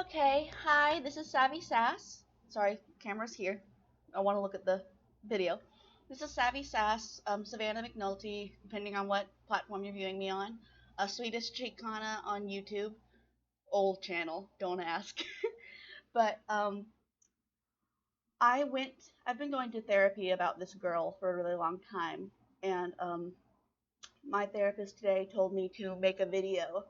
Okay, hi, this is Savvy Sass. Sorry, camera's here. I want to look at the video. This is Savvy Sass, Savannah McNulty, depending on what platform you're viewing me on. A Swedish Chicana on YouTube. Old channel, don't ask. But I've been going to therapy about this girl for a really long time, and my therapist today told me to make a video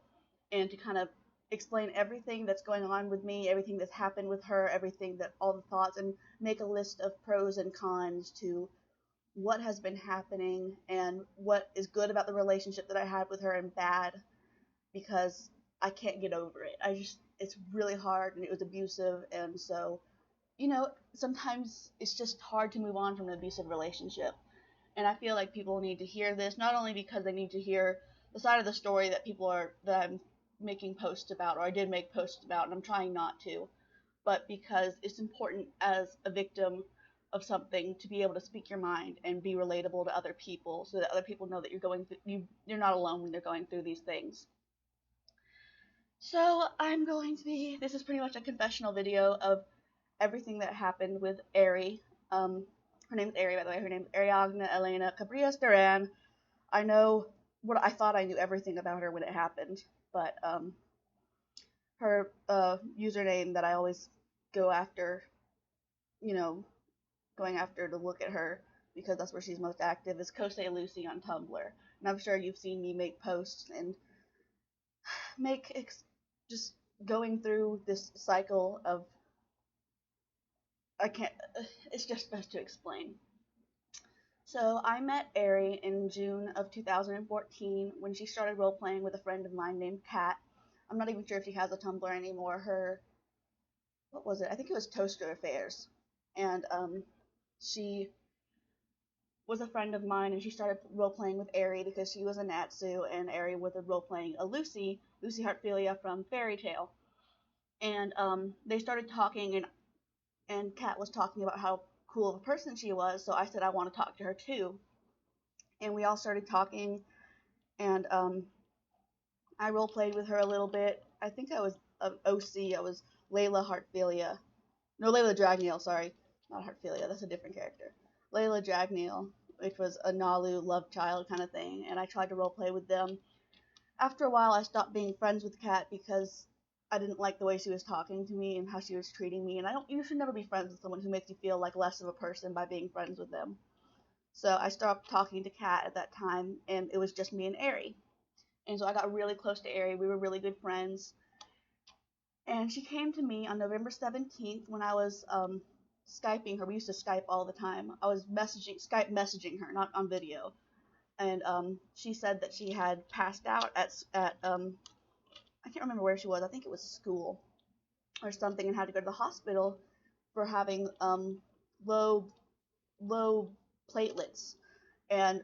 and to kind of explain everything that's going on with me, everything that's happened with her, everything that all the thoughts, and make a list of pros and cons to what has been happening and what is good about the relationship that I had with her and bad, because I can't get over it. It's really hard and it was abusive, and so, sometimes it's just hard to move on from an abusive relationship. And I feel like people need to hear this, not only because they need to hear the side of the story that I'm making posts about, or I did make posts about, and I'm trying not to, but because it's important as a victim of something to be able to speak your mind and be relatable to other people, so that other people know that you're not alone when they're going through these things. So this is pretty much a confessional video of everything that happened with Ari. Her name's Ari, by the way. Her name's Ariagna, Elena, Cabriles, Duran. I thought I knew everything about her when it happened, but her username that I always go after, going after to look at her because that's where she's most active, is Cose Lucy on Tumblr. And I'm sure you've seen me make posts and just going through this cycle of it's just best to explain. So I met Ari in June of 2014 when she started role-playing with a friend of mine named Kat. I'm not even sure if she has a Tumblr anymore. What was it? I think it was Toaster Affairs. And she was a friend of mine, and she started role-playing with Ari because she was a Natsu, and Ari was role-playing a Lucy Hartfilia from Fairy Tale. And they started talking, and Kat was talking about how cool of a person she was, so I said I want to talk to her too. And we all started talking, and I role-played with her a little bit. I think I was OC. I was Layla Hartfilia. No, Layla Dragneil, sorry. Not Hartfilia, that's a different character. Layla Dragneil, which was a Nalu love child kind of thing, and I tried to role-play with them. After a while, I stopped being friends with Kat because I didn't like the way she was talking to me and how she was treating me, and you should never be friends with someone who makes you feel like less of a person by being friends with them. So I stopped talking to Kat at that time, and it was just me and Ari. And so I got really close to Ari. We were really good friends. And she came to me on November 17th when I was Skyping her. We used to Skype all the time. I was Skype messaging her, not on video. And she said that she had passed out at I can't remember where she was. I think it was school or something, and had to go to the hospital for having low platelets. And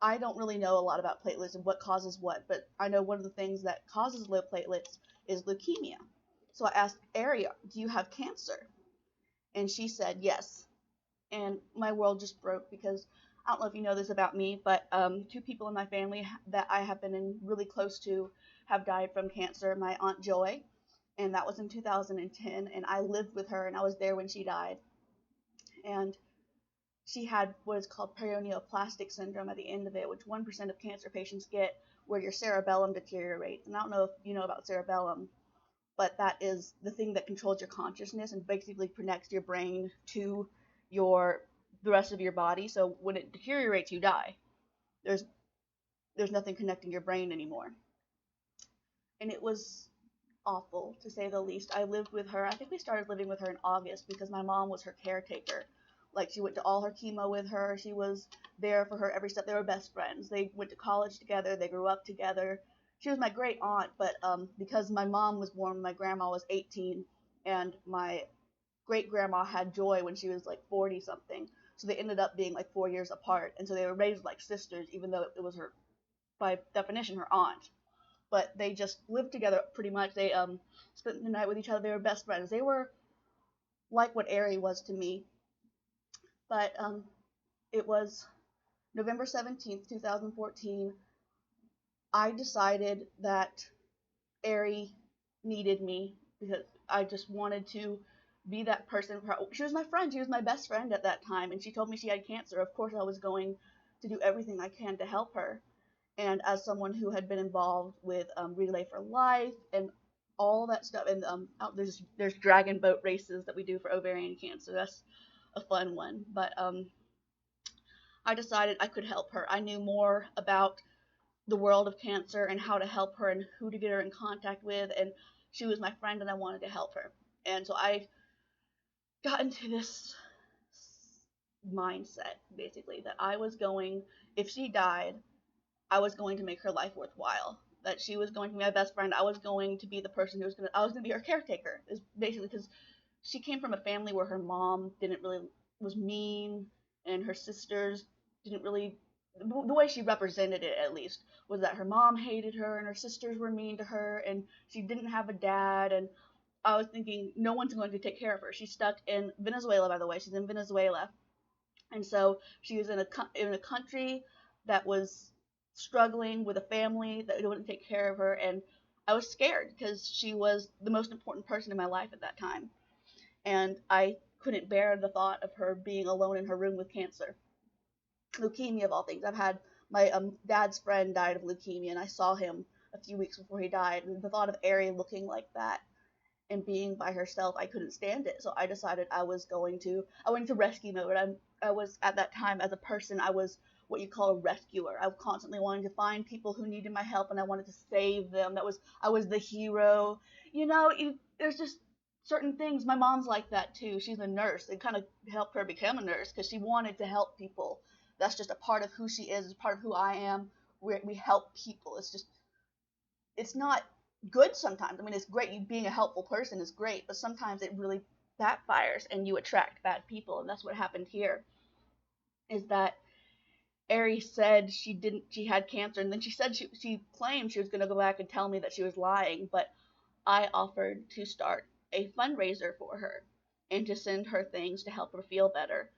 I don't really know a lot about platelets and what causes what, but I know one of the things that causes low platelets is leukemia. So I asked Ari, do you have cancer? And she said yes. And my world just broke because I don't know if you know this about me, but two people in my family that I have been really close to have died from cancer. My Aunt Joy, and that was in 2010, and I lived with her, and I was there when she died. And she had what is called perioneoplastic syndrome at the end of it, which 1% of cancer patients get, where your cerebellum deteriorates. And I don't know if you know about cerebellum, but that is the thing that controls your consciousness and basically connects your brain to the rest of your body. So when it deteriorates, you die. There's nothing connecting your brain anymore. And it was awful, to say the least. I lived with her. I think we started living with her in August because my mom was her caretaker. Like, she went to all her chemo with her. She was there for her every step. They were best friends. They went to college together. They grew up together. She was my great aunt, but because my mom was born when my grandma was 18, and my great grandma had Joy when she was like 40 something, so they ended up being like 4 years apart, and so they were raised like sisters, even though it was her, by definition, her aunt. But they just lived together pretty much. They spent the night with each other. They were best friends. They were like what Ari was to me. But it was November 17th, 2014. I decided that Ari needed me because I just wanted to be that person for her. She was my friend. She was my best friend at that time, and she told me she had cancer. Of course, I was going to do everything I can to help her. And as someone who had been involved with Relay for Life and all that stuff, and there's dragon boat races that we do for ovarian cancer. That's a fun one. But I decided I could help her. I knew more about the world of cancer and how to help her and who to get her in contact with, and she was my friend and I wanted to help her. And so I got into this mindset, basically, that I was going, if she died, I was going to make her life worthwhile. That she was going to be my best friend. I was going to be the person I was going to be her caretaker. Is basically because she came from a family where her mom was mean, and her sisters didn't really, the way she represented it at least, was that her mom hated her and her sisters were mean to her and she didn't have a dad. And I was thinking, no one's going to take care of her. She's stuck in Venezuela, by the way. She's in Venezuela. And so she was in a country that was struggling with a family that wouldn't take care of her. And I was scared because she was the most important person in my life at that time. And I couldn't bear the thought of her being alone in her room with cancer. Leukemia, of all things. I've had my dad's friend died of leukemia, and I saw him a few weeks before he died. And the thought of Ari looking like that and being by herself, I couldn't stand it. So I decided I went into rescue mode. I was, at that time, as a person, I was what you call a rescuer. I was constantly wanting to find people who needed my help, and I wanted to save them. I was the hero. There's just certain things. My mom's like that too. She's a nurse. It kind of helped her become a nurse because she wanted to help people. That's just a part of who she is. It's part of who I am. We help people. It's not good sometimes. I mean, it's great. Being a helpful person is great, but sometimes it really backfires and you attract bad people. And that's what happened here. Is that Ari said she had cancer, and then she said she claimed she was going to go back and tell me that she was lying, but I offered to start a fundraiser for her and to send her things to help her feel better.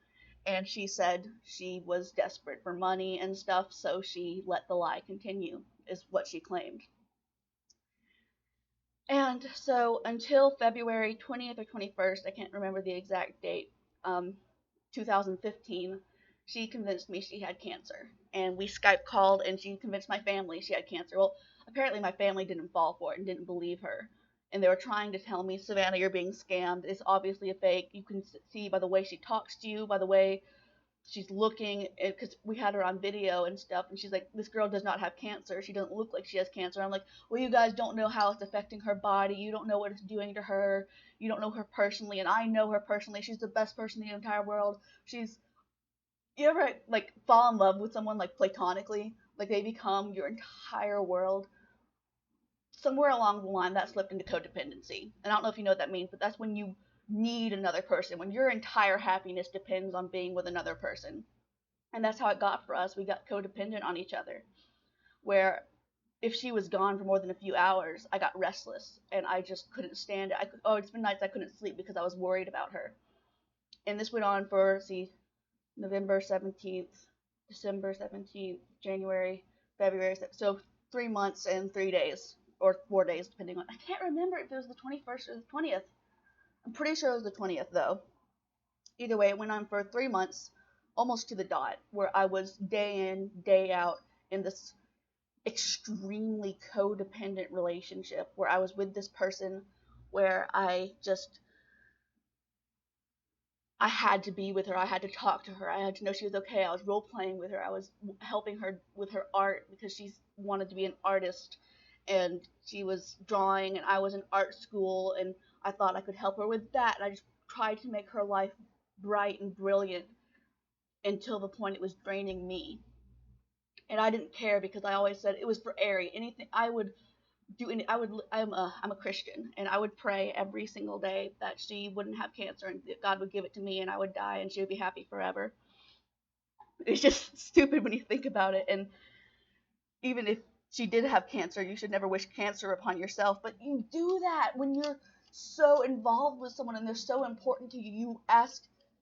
And she said she was desperate for money and stuff, so she let the lie continue, is what she claimed. And so until February 20th or 21st, I can't remember the exact date, 2015, she convinced me she had cancer. And we Skype called, and she convinced my family she had cancer. Well, apparently my family didn't fall for it and didn't believe her. And they were trying to tell me, Savannah, you're being scammed. It's obviously a fake. You can see by the way she talks to you, by the way she's looking, because we had her on video and stuff, and she's like, this girl does not have cancer. She doesn't look like she has cancer. I'm like, well, you guys don't know how it's affecting her body. You don't know what it's doing to her. You don't know her personally, and I know her personally. She's the best person in the entire world. You ever, like, fall in love with someone, like, platonically? Like, they become your entire world? Somewhere along the line, that slipped into codependency. And I don't know if you know what that means, but that's when you need another person, when your entire happiness depends on being with another person. And that's how it got for us. We got codependent on each other, where if she was gone for more than a few hours, I got restless and I just couldn't stand it. It's been nights I couldn't sleep because I was worried about her. And this went on for, November 17th, December 17th, January, February, so 3 months and 3 days, or 4 days, depending on, I can't remember if it was the 21st or the 20th. I'm pretty sure it was the 20th, though. Either way, it went on for 3 months, almost to the dot, where I was day in, day out in this extremely codependent relationship, where I was with this person, where I had to be with her. I had to talk to her. I had to know she was okay. I was role playing with her. I was helping her with her art because she wanted to be an artist, and she was drawing, and I was in art school, and I thought I could help her with that. And I just tried to make her life bright and brilliant until the point it was draining me. And I didn't care because I always said it was for Ari. Anything I would do, I'm a Christian, and I would pray every single day that she wouldn't have cancer and that God would give it to me and I would die and she would be happy forever. It's just stupid when you think about it. And even if she did have cancer, you should never wish cancer upon yourself, but you do that when you're so involved with someone and they're so important to you.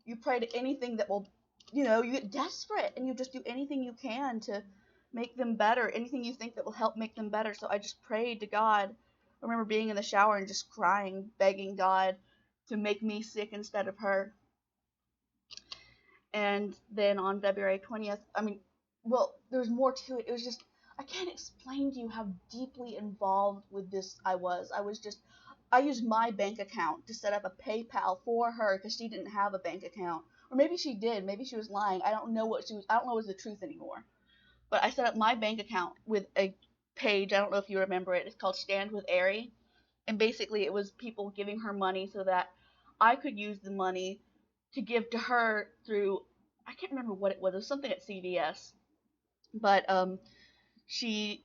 You pray to anything that will, you get desperate and you just do anything you can to make them better, anything you think that will help make them better. So I just prayed to God remember being in the shower and just crying, begging God to make me sick instead of her. And then on February 20th, there's more to it. It was just, I can't explain to you how deeply involved with this I was. I used my bank account to set up a PayPal for her because she didn't have a bank account. Or maybe she did. Maybe she was lying. I don't know what was the truth anymore. But I set up my bank account with a page. I don't know if you remember it. It's called Stand with Ari. And basically it was people giving her money so that I could use the money to give to her through, I can't remember what it was. It was something at CVS. But she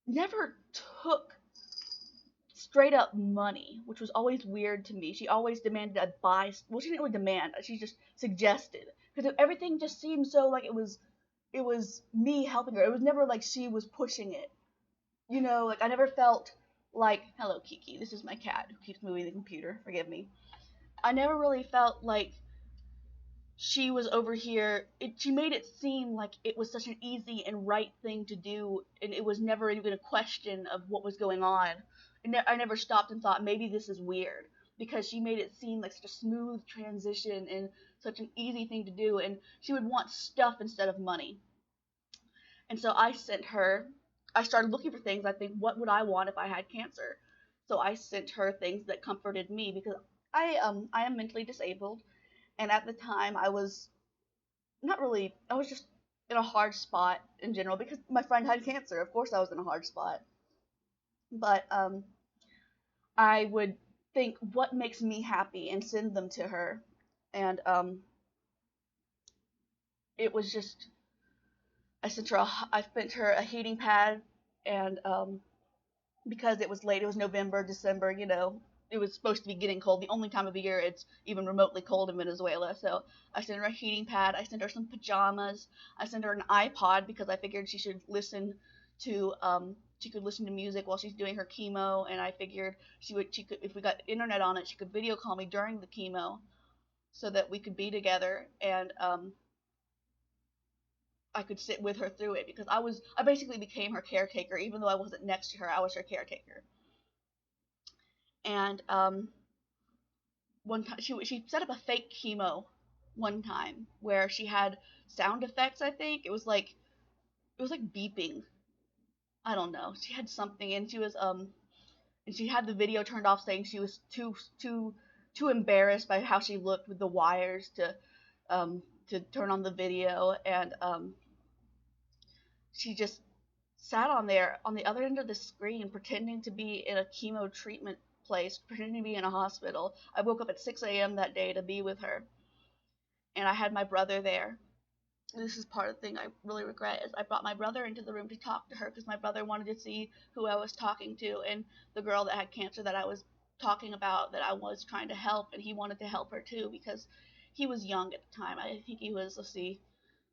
never took straight up money, which was always weird to me. She always demanded I buy. Well, she didn't really demand. She just suggested, because everything just seemed so like it was me helping her. It was never like she was pushing it. Like I never felt like, hello Kiki, this is my cat who keeps moving the computer. Forgive me. I never really felt like she was over here. She made it seem like it was such an easy and right thing to do, and it was never even a question of what was going on. I never stopped and thought maybe this is weird, because she made it seem like such a smooth transition and such an easy thing to do, and she would want stuff instead of money. And so I started looking for things. I think, what would I want if I had cancer? So I sent her things that comforted me, because I am mentally disabled. And at the time, I was just in a hard spot in general, because my friend had cancer. Of course I was in a hard spot. But I would think, what makes me happy, and send them to her. And it was just, I sent her a heating pad, and because it was late, it was November, December, it was supposed to be getting cold, the only time of the year it's even remotely cold in Venezuela. So I sent her a heating pad, I sent her some pajamas, I sent her an iPod, because I figured she could listen to music while she's doing her chemo, and I figured she could, if we got internet on it, she could video call me during the chemo, so that we could be together, and I could sit with her through it, because I basically became her caretaker. Even though I wasn't next to her, I was her caretaker. And one time she set up a fake chemo one time, where she had sound effects. I think it was like beeping. I don't know. She had something, and she had the video turned off, saying she was too embarrassed by how she looked with the wires to turn on the video, and she just sat on the other end of the screen, pretending to be in a chemo treatment place, pretending to be in a hospital. I woke up at 6 a.m. that day to be with her, and I had my brother there. This is part of the thing I really regret, is I brought my brother into the room to talk to her, because my brother wanted to see who I was talking to, and the girl that had cancer that I was talking about, that I was trying to help, and he wanted to help her too, because he was young at the time. I think he was, let's see,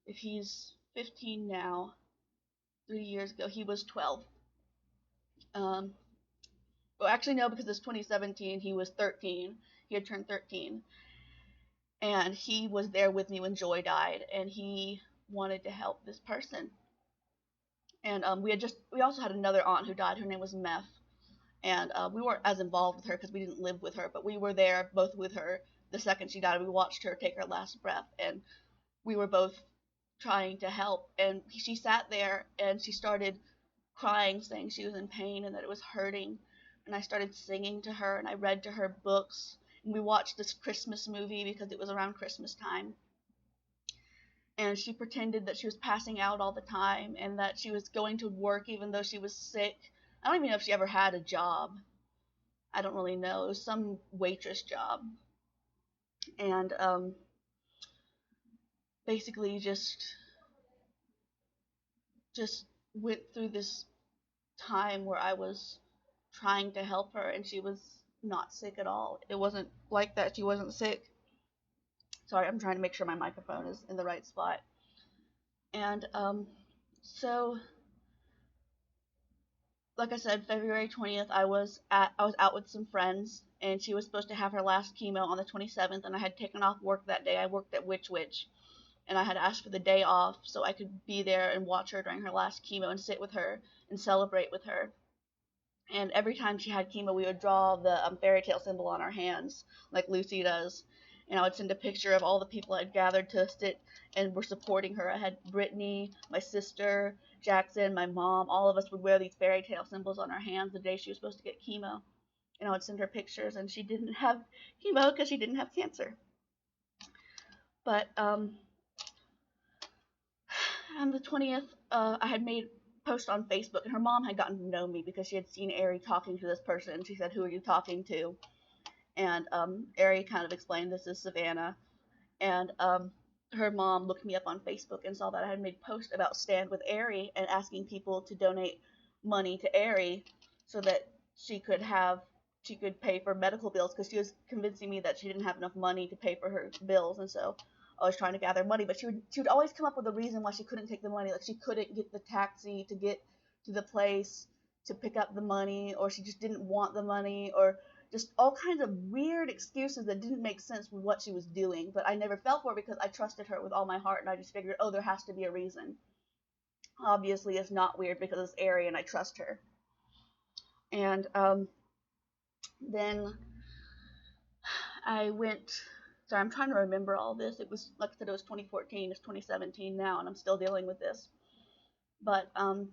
if he's 15 now, 3 years ago he was 12. Well, actually no, because it's 2017, he was 13. He had turned 13. And he was there with me when Joy died, and he wanted to help this person. And we also had another aunt who died. Her name was Meth. And we weren't as involved with her because we didn't live with her, but we were there both with her the second she died. We watched her take her last breath, and we were both trying to help. And she sat there and she started crying, saying she was in pain and that it was hurting. And I started singing to her, and I read to her books, and we watched this Christmas movie because it was around Christmas time. And she pretended that she was passing out all the time, and that she was going to work even though she was sick. I don't even know if she ever had a job. I don't really know. It was some waitress job. And basically just went through this time where I was trying to help her, and she was not sick at all. It wasn't like that. She wasn't sick. Sorry, I'm trying to make sure my microphone is in the right spot. And so, like I said, February 20th, I was out with some friends, and she was supposed to have her last chemo on the 27th, and I had taken off work that day. I worked at Witch, and I had asked for the day off so I could be there and watch her during her last chemo and sit with her and celebrate with her. And every time she had chemo, we would draw the fairy tale symbol on our hands, like Lucy does. And I would send a picture of all the people I'd gathered to sit and were supporting her. I had Brittany, my sister, Jackson, my mom. All of us would wear these fairy tale symbols on our hands the day she was supposed to get chemo. And I would send her pictures, and she didn't have chemo because she didn't have cancer. But on the 20th, I had made a post on Facebook, and her mom had gotten to know me because she had seen Ari talking to this person, and she said, "Who are you talking to?" And Ari kind of explained, "This is Savannah." And her mom looked me up on Facebook and saw that I had made a post about Stand with Ari and asking people to donate money to Ari so that she could pay for medical bills, because she was convincing me that she didn't have enough money to pay for her bills. And so I was trying to gather money, but she would always come up with a reason why she couldn't take the money, like she couldn't get the taxi to get to the place to pick up the money, or she just didn't want the money, or just all kinds of weird excuses that didn't make sense with what she was doing. But I never fell for it because I trusted her with all my heart, and I just figured, oh, there has to be a reason. Obviously, it's not weird because it's Ari and I trust her. And then I went. Sorry, I'm trying to remember all this. It was, like I said, it was 2014. It's 2017 now, and I'm still dealing with this. But on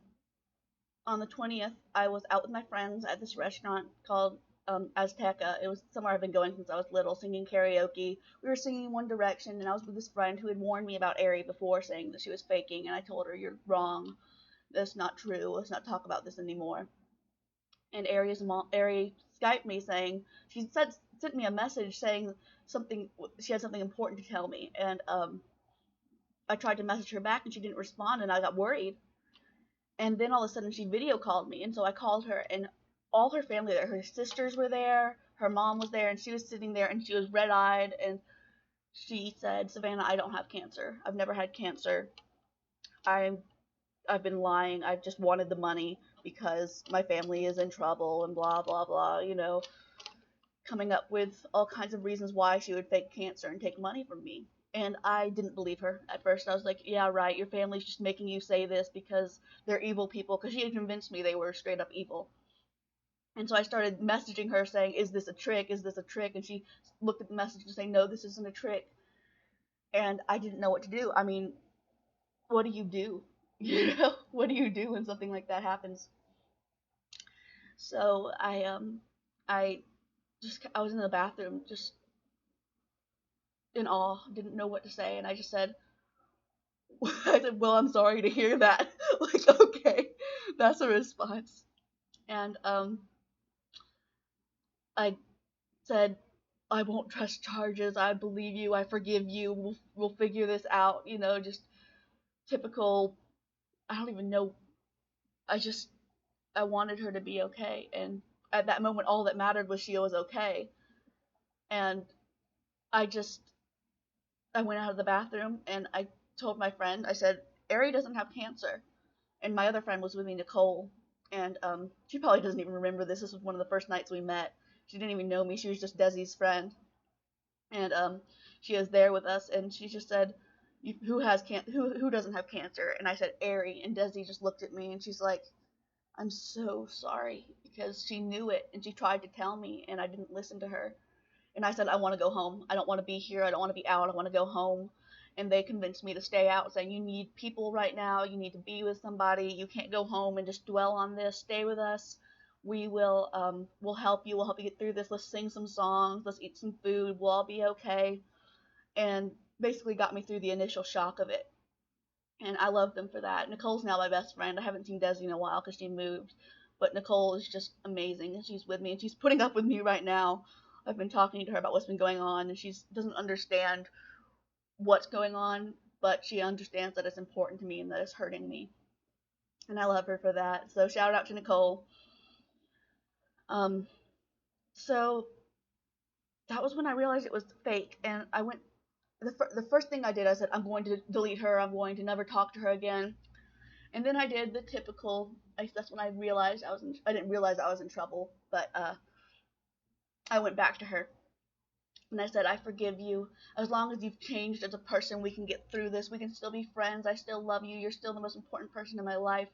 the 20th, I was out with my friends at this restaurant called Azteca. It was somewhere I've been going since I was little, singing karaoke. We were singing One Direction, and I was with this friend who had warned me about Ari before, saying that she was faking, and I told her, "You're wrong. That's not true. Let's not talk about this anymore." And Ari Skyped me saying, sent me a message saying she had something important to tell me. And I tried to message her back, and she didn't respond, and I got worried. And then all of a sudden she video called me, and so I called her, and all her family there, her sisters were there, her mom was there, and she was sitting there, and she was red-eyed, and she said, "Savannah, I don't have cancer. I've never had cancer. I've been lying. I just wanted the money because my family is in trouble," and blah, blah, blah, coming up with all kinds of reasons why she would fake cancer and take money from me. And I didn't believe her at first. I was like, "Yeah, right, your family's just making you say this because they're evil people," because she had convinced me they were straight up evil. And so I started messaging her saying, "Is this a trick? Is this a trick?" And she looked at the message and said, "No, this isn't a trick." And I didn't know what to do. I mean, what do you do? What do you do when something like that happens? So I was in the bathroom just in awe, didn't know what to say, and I just said, "Well, I'm sorry to hear that." Like, okay, that's a response. And I said, "I won't press charges. I believe you. I forgive you. We'll figure this out." Just typical. I don't even know. I wanted her to be okay, and at that moment, all that mattered was she was okay. And I just I went out of the bathroom and I told my friend. I said, "Ari doesn't have cancer." And my other friend was with me, Nicole, and she probably doesn't even remember this. This was one of the first nights we met. She didn't even know me. She was just Desi's friend. And she was there with us, and she just said, who doesn't have cancer?" And I said, "Ari." And Desi just looked at me, and she's like, "I'm so sorry," because she knew it, and she tried to tell me, and I didn't listen to her. And I said, "I want to go home. I don't want to be here. I don't want to be out. I want to go home." And they convinced me to stay out, saying, "You need people right now. You need to be with somebody. You can't go home and just dwell on this. Stay with us. We'll help you. We'll help you get through this. Let's sing some songs. Let's eat some food. We'll all be okay." And basically got me through the initial shock of it. And I love them for that. Nicole's now my best friend. I haven't seen Desi in a while because she moved. But Nicole is just amazing, and she's with me, and she's putting up with me right now. I've been talking to her about what's been going on, and she doesn't understand what's going on, but she understands that it's important to me and that it's hurting me. And I love her for that. So shout out to Nicole. Um, so that was when I realized it was fake, and I went. The first thing I did, I said, "I'm going to delete her. I'm going to never talk to her again." And then I did the typical. That's when I realized I didn't realize I was in trouble, but I went back to her. And I said, "I forgive you. As long as you've changed as a person, we can get through this. We can still be friends. I still love you. You're still the most important person in my life.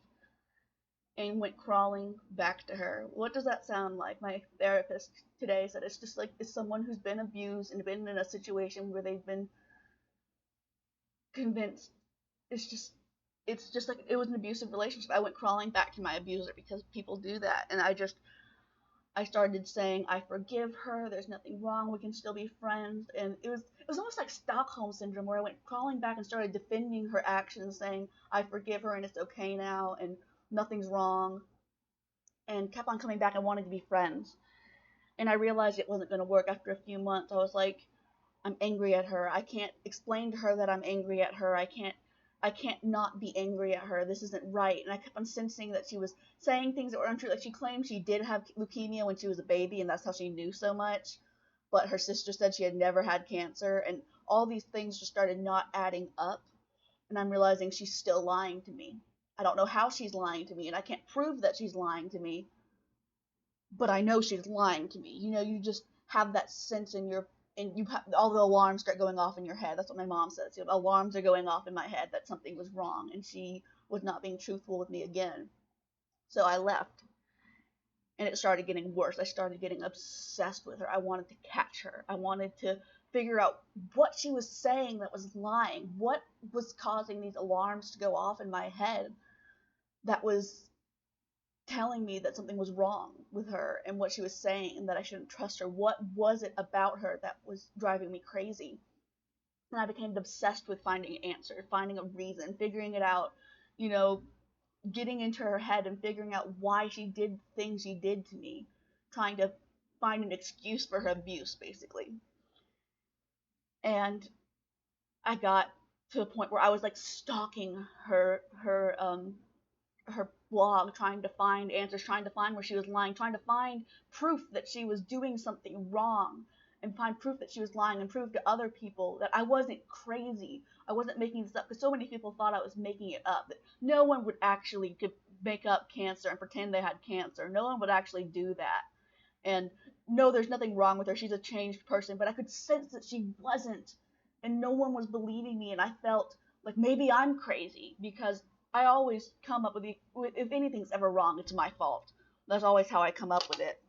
and went crawling back to her. What does that sound like? My therapist today said it's just like it's someone who's been abused and been in a situation where they've been convinced. It's just like it was an abusive relationship. I went crawling back to my abuser because people do that, and I started saying I forgive her. There's nothing wrong. We can still be friends. And it was almost like Stockholm syndrome, where I went crawling back and started defending her actions, saying I forgive her and it's okay now and nothing's wrong, and kept on coming back and wanting to be friends. And I realized it wasn't going to work after a few months. I was like, I'm angry at her. I can't explain to her that I'm angry at her. I can't not be angry at her. This isn't right. And I kept on sensing that she was saying things that were untrue. Like she claimed she did have leukemia when she was a baby, and that's how she knew so much. But her sister said she had never had cancer, and all these things just started not adding up. And I'm realizing she's still lying to me. I don't know how she's lying to me, and I can't prove that she's lying to me, but I know she's lying to me. You just have that sense in your, and all the alarms start going off in your head. That's what my mom says. Alarms are going off in my head that something was wrong, and she was not being truthful with me again. So I left, and it started getting worse. I started getting obsessed with her. I wanted to catch her. I wanted to figure out what she was saying that was lying. What was causing these alarms to go off in my head that was telling me that something was wrong with her and what she was saying, and that I shouldn't trust her. What was it about her that was driving me crazy? And I became obsessed with finding an answer, finding a reason, figuring it out, you know, getting into her head and figuring out why she did things she did to me, trying to find an excuse for her abuse, basically. And I got to a point where I was like stalking her blog, trying to find answers, trying to find where she was lying, trying to find proof that she was doing something wrong, and find proof that she was lying, and prove to other people that I wasn't crazy. I wasn't making this up, because so many people thought I was making it up. That no one would actually make up cancer and pretend they had cancer. No one would actually do that. And no, there's nothing wrong with her. She's a changed person. But I could sense that she wasn't. And no one was believing me. And I felt like maybe I'm crazy, because I always come up with if anything's ever wrong, it's my fault. That's always how I come up with it.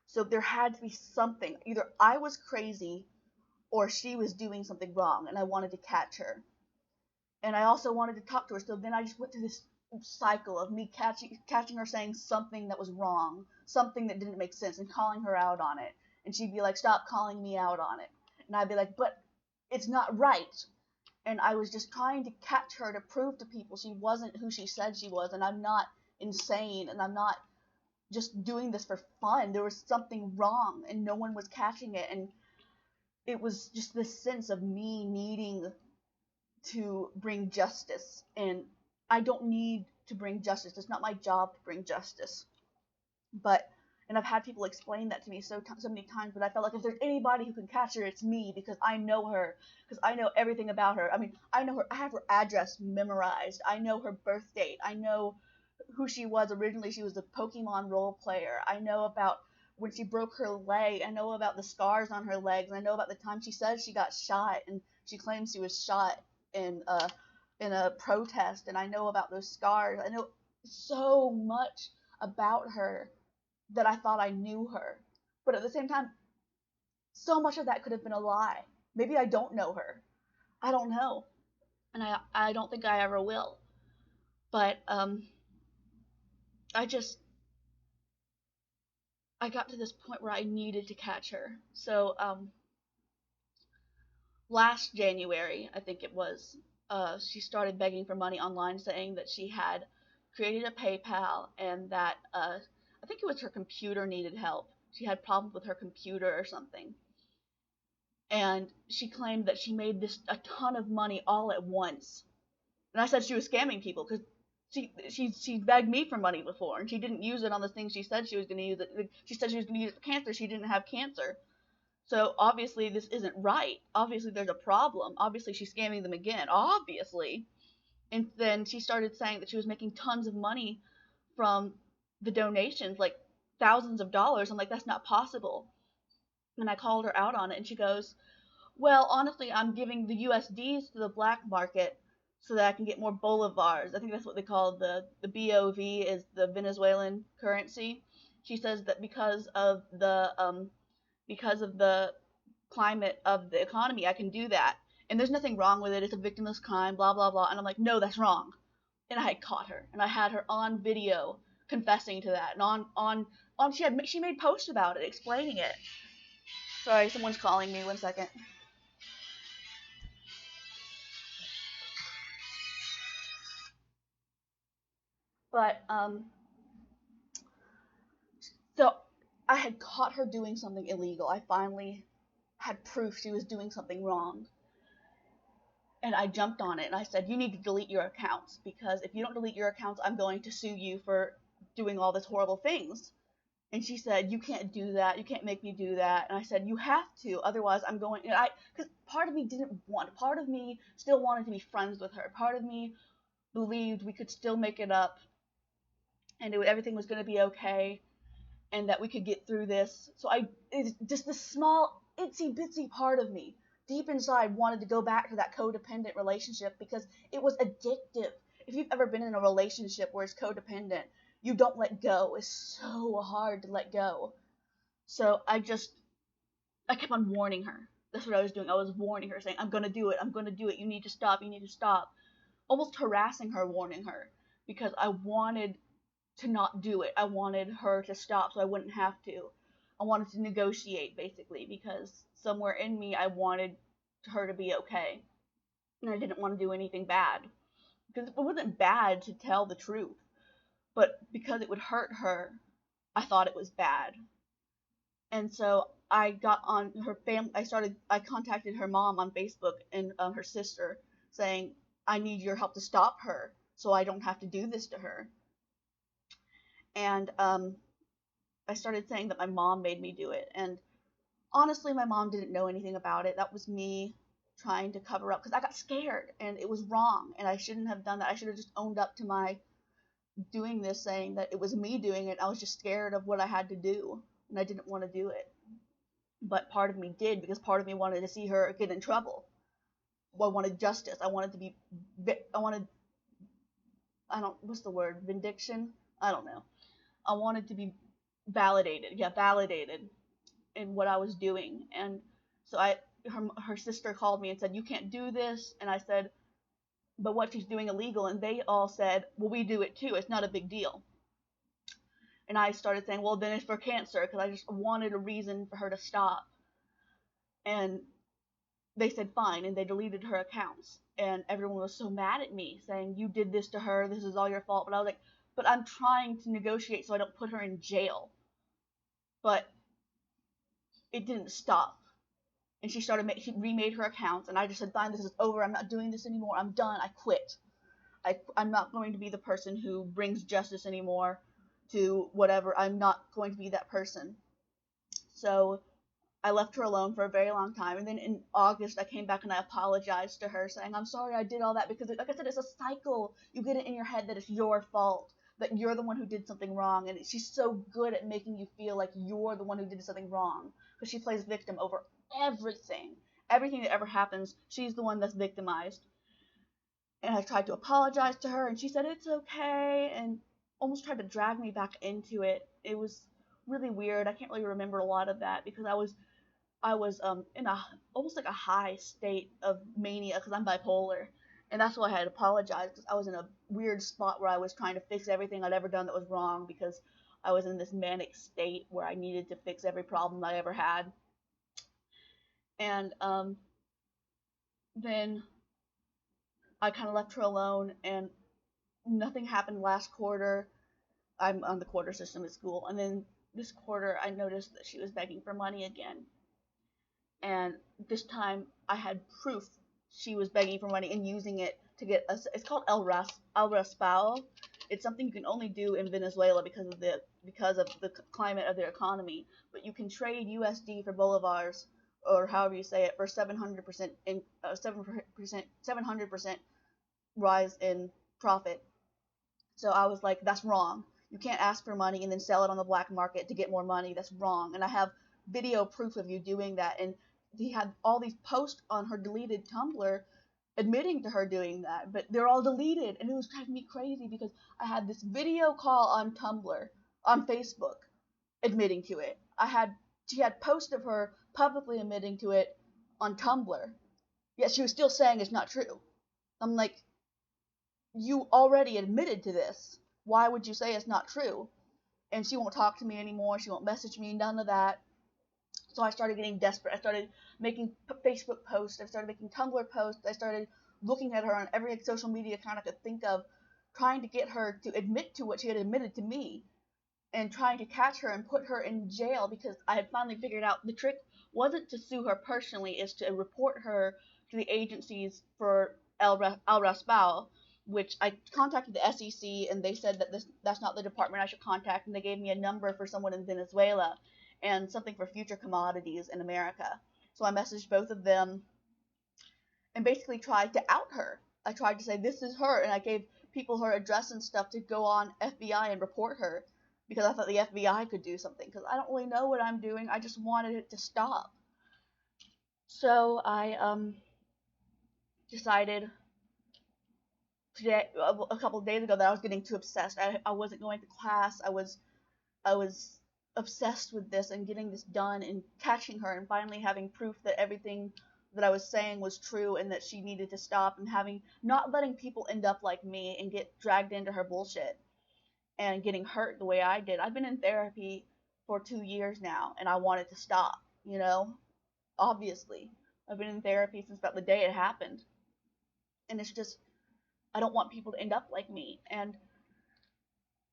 So there had to be something. Either I was crazy or she was doing something wrong, and I wanted to catch her. And I also wanted to talk to her. So then I just went through this cycle of me catching her saying something that was wrong, something that didn't make sense, and calling her out on it. And she'd be like, stop calling me out on it. And I'd be like, but it's not right. And I was just trying to catch her to prove to people she wasn't who she said she was, and I'm not insane, and I'm not just doing this for fun. There was something wrong, and no one was catching it, and it was just this sense of me needing to bring justice, and I don't need to bring justice. It's not my job to bring justice. And I've had people explain that to me so many times, but I felt like if there's anybody who can catch her, it's me, because I know her, because I know everything about her. I mean, I know her. I have her address memorized. I know her birth date. I know who she was originally. She was a Pokemon role player. I know about when she broke her leg. I know about the scars on her legs. And I know about the time she said she got shot, and she claims she was shot in a protest. And I know about those scars. I know so much about her that I thought I knew her. But at the same time, so much of that could have been a lie. Maybe I don't know her. I don't know. And I don't think I ever will. But I got to this point where I needed to catch her. So last January, I think it was, she started begging for money online, saying that she had created a PayPal, and that I think it was her computer needed help. She had problems with her computer or something. And she claimed that she made a ton of money all at once. And I said she was scamming people, because she begged me for money before, and she didn't use it on the things she said she was going to use it. She said she was going to use it for cancer. She didn't have cancer. So obviously this isn't right. Obviously there's a problem. Obviously she's scamming them again. Obviously. And then she started saying that she was making tons of money from the donations, like thousands of dollars. I'm like, that's not possible. And I called her out on it, and she goes, well, honestly, I'm giving the USDs to the black market so that I can get more bolivars. I think that's what they call the BOV is the Venezuelan currency. She says that because of the climate of the economy, I can do that. And there's nothing wrong with it. It's a victimless crime, blah blah blah. And I'm like, no, that's wrong. And I had caught her, and I had her on video confessing to that, and on she made posts about it, explaining it. Sorry, someone's calling me. 1 second. But so I had caught her doing something illegal. I finally had proof she was doing something wrong. And I jumped on it and I said, you need to delete your accounts, because if you don't delete your accounts, I'm going to sue you for doing all these horrible things. And she said, you can't do that. You can't make me do that. And I said, you have to. Otherwise, I'm going. And because part of me didn't want. Part of me still wanted to be friends with her. Part of me believed we could still make it up, and everything was going to be okay, and that we could get through this. So it's just this small, itsy bitsy part of me deep inside wanted to go back to that codependent relationship, because it was addictive. If you've ever been in a relationship where it's codependent, you don't let go. It's so hard to let go. So I kept on warning her. That's what I was doing. I was warning her, saying, I'm going to do it. I'm going to do it. You need to stop. You need to stop. Almost harassing her, warning her, because I wanted to not do it. I wanted her to stop so I wouldn't have to. I wanted to negotiate, basically, because somewhere in me I wanted her to be okay. And I didn't want to do anything bad. Because it wasn't bad to tell the truth, but because it would hurt her, I thought it was bad. And so I got on her family. I contacted her mom on Facebook and her sister, saying, I need your help to stop her so I don't have to do this to her. And I started saying that my mom made me do it. And honestly, my mom didn't know anything about it. That was me trying to cover up, because I got scared and it was wrong and I shouldn't have done that. I should have just owned up to my doing this, saying that it was me doing it. I was just scared of what I had to do and I didn't want to do it. But part of me did, because part of me wanted to see her get in trouble. I wanted justice. What's the word? Vindication? I don't know. I wanted to be validated in what I was doing. And so her sister called me and said, you can't do this. And I said, but what, she's doing illegal? And they all said, well, we do it too. It's not a big deal. And I started saying, well, then it's for cancer, because I just wanted a reason for her to stop. And they said fine, and they deleted her accounts. And everyone was so mad at me, saying, you did this to her, this is all your fault. But I was like, but I'm trying to negotiate so I don't put her in jail. But it didn't stop. And she remade her accounts, and I just said, fine, this is over. I'm not doing this anymore. I'm done. I quit. I'm not going to be the person who brings justice anymore to whatever. I'm not going to be that person. So I left her alone for a very long time. And then in August, I came back and I apologized to her, saying, I'm sorry I did all that, because, like I said, it's a cycle. You get it in your head that it's your fault, that you're the one who did something wrong. And she's so good at making you feel like you're the one who did something wrong, because she plays victim over everything. Everything that ever happens, she's the one that's victimized. And I tried to apologize to her, and she said it's okay, and almost tried to drag me back into it. It was really weird. I can't really remember a lot of that, because I was in a almost like a high state of mania, because I'm bipolar, and that's why I had apologized, because I was in a weird spot where I was trying to fix everything I'd ever done that was wrong, because I was in this manic state where I needed to fix every problem I ever had. And then I kind of left her alone, and nothing happened last quarter. I'm on the quarter system at school, and then this quarter I noticed that she was begging for money again. And this time I had proof she was begging for money and using it to get it's called el raspao. It's something you can only do in Venezuela because of the climate of their economy. But you can trade USD for bolivars, or however you say it, for 700% 700% rise in profit. So I was like, that's wrong. You can't ask for money and then sell it on the black market to get more money. That's wrong. And I have video proof of you doing that. And he had all these posts on her deleted Tumblr admitting to her doing that, but they're all deleted, and it was driving me crazy because I had this video call on Tumblr, on Facebook, admitting to it. She had posts of her publicly admitting to it on Tumblr, yet she was still saying it's not true. I'm like, you already admitted to this. Why would you say it's not true? And she won't talk to me anymore. She won't message me, none of that. So I started getting desperate. I started making Facebook posts. I started making Tumblr posts. I started looking at her on every social media account I could think of, trying to get her to admit to what she had admitted to me, and trying to catch her and put her in jail, because I had finally figured out the trick wasn't to sue her personally, is to report her to the agencies for El Raspao, which I contacted the SEC, and they said that that's not the department I should contact, and they gave me a number for someone in Venezuela and something for future commodities in America. So I messaged both of them and basically tried to out her. I tried to say this is her, and I gave people her address and stuff to go on FBI and report her, because I thought the FBI could do something, because I don't really know what I'm doing. I just wanted it to stop. So I decided today, a couple of days ago, that I was getting too obsessed. I wasn't going to class. I was obsessed with this and getting this done and catching her and finally having proof that everything that I was saying was true and that she needed to stop, and not letting people end up like me and get dragged into her bullshit and getting hurt the way I did. I've been in therapy for 2 years now, and I wanted to stop, obviously. I've been in therapy since about the day it happened. And it's just, I don't want people to end up like me. And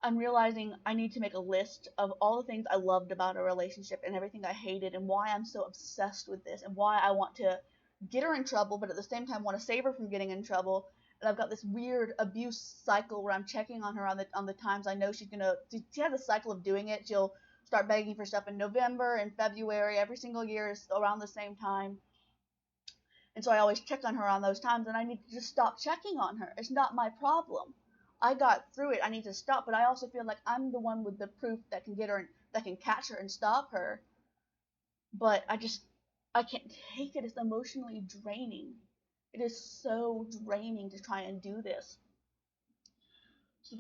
I'm realizing I need to make a list of all the things I loved about a relationship and everything I hated, and why I'm so obsessed with this, and why I want to get her in trouble, but at the same time want to save her from getting in trouble. And I've got this weird abuse cycle where I'm checking on her on the times I know she's gonna. She has a cycle of doing it. She'll start begging for stuff in November and February. Every single year is around the same time. And so I always check on her on those times, and I need to just stop checking on her. It's not my problem. I got through it. I need to stop, but I also feel like I'm the one with the proof that can get her, that can catch her and stop her. But I can't take it. It's emotionally draining. It is so draining to try and do this. So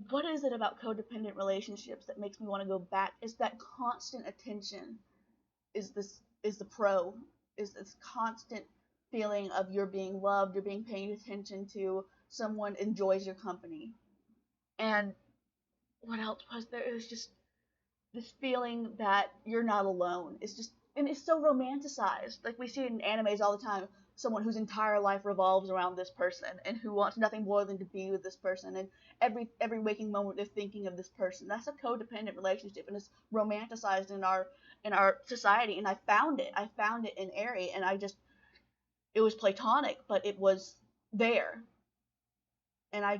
what is it about codependent relationships that makes me want to go back? Is that constant attention. Is this constant feeling of you're being loved, you're being paid attention to, someone enjoys your company. And what else was there? It was just this feeling that you're not alone. And it's so romanticized. Like we see it in animes all the time. Someone whose entire life revolves around this person and who wants nothing more than to be with this person, and every waking moment they're thinking of this person. That's a codependent relationship, and it's romanticized in our society. And I found it in Ari, and it was platonic, but it was there. And I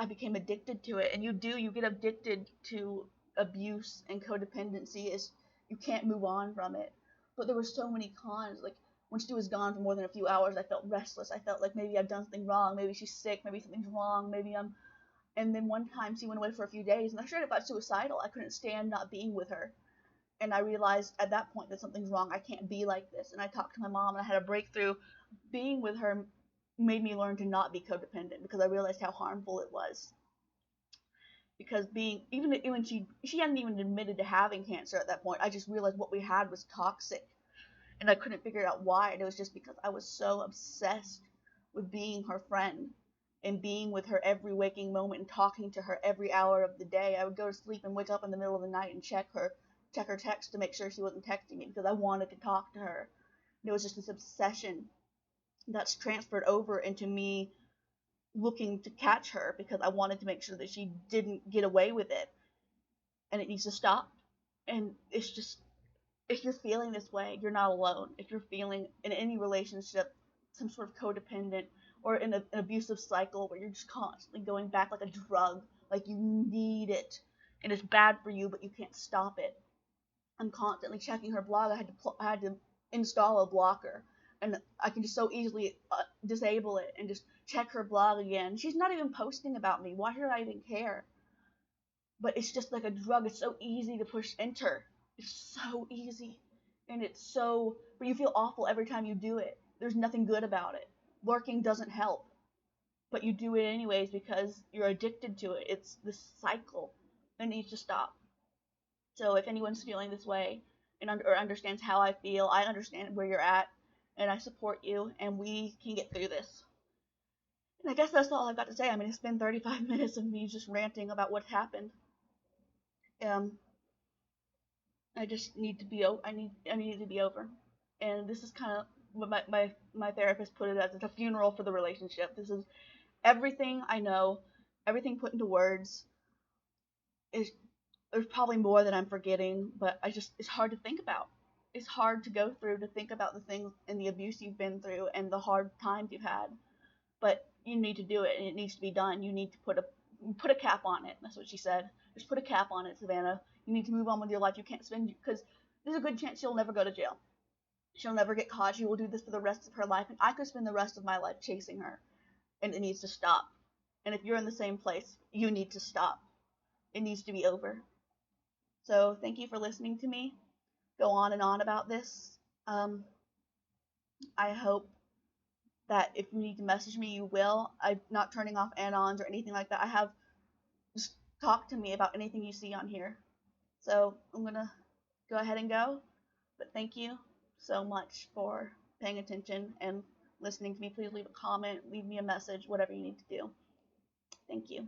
became addicted to it. And you get addicted to abuse and codependency. You can't move on from it. But there were so many cons. Like when she was gone for more than a few hours, I felt restless. I felt like maybe I've done something wrong. Maybe she's sick. Maybe something's wrong. And then one time she went away for a few days, and I straight up got suicidal. I couldn't stand not being with her. And I realized at that point that something's wrong. I can't be like this. And I talked to my mom, and I had a breakthrough. Being with her made me learn to not be codependent, because I realized how harmful it was. Because even when she hadn't even admitted to having cancer at that point, I just realized what we had was toxic, and I couldn't figure out why. And it was just because I was so obsessed with being her friend and being with her every waking moment and talking to her every hour of the day. I would go to sleep and wake up in the middle of the night and check her text to make sure she wasn't texting me, because I wanted to talk to her. And it was just this obsession that's transferred over into me looking to catch her, because I wanted to make sure that she didn't get away with it. And it needs to stop. And it's just, if you're feeling this way, you're not alone. If you're feeling in any relationship some sort of codependent or in an abusive cycle where you're just constantly going back like a drug, like you need it and it's bad for you, but you can't stop it. I'm constantly checking her blog. I had to install a blocker, and I can just so easily disable it and just check her blog again. She's not even posting about me. Why should I even care? But it's just like a drug. It's so easy to push enter. It's so easy, and but you feel awful every time you do it. there's nothing good about it. Working doesn't help, but you do it anyways because you're addicted to it. It's this cycle that needs to stop. So if anyone's feeling this way or understands how I feel, I understand where you're at, and I support you, and we can get through this. And I guess that's all I've got to say. I mean, it's been 35 minutes of me just ranting about what happened. I just need to be I need to be over. And this is kind of what my therapist put it as. It's a funeral for the relationship. This is everything I know, everything put into words. Is There's probably more that I'm forgetting, but it's hard to think about. It's hard to go through to think about the things and the abuse you've been through and the hard times you've had. But you need to do it, and it needs to be done. You need to put a cap on it. That's what she said. Just put a cap on it, Savannah. You need to move on with your life. You can't spend, because there's a good chance she'll never go to jail. She'll never get caught. She will do this for the rest of her life, and I could spend the rest of my life chasing her, and it needs to stop. And if you're in the same place, you need to stop. It needs to be over. So thank you for listening to me go on and on about this. I hope that if you need to message me, you will. I'm not turning off anons or anything like that. Just talk to me about anything you see on here. So I'm going to go ahead and go. But thank you so much for paying attention and listening to me. Please leave a comment, leave me a message, whatever you need to do. Thank you.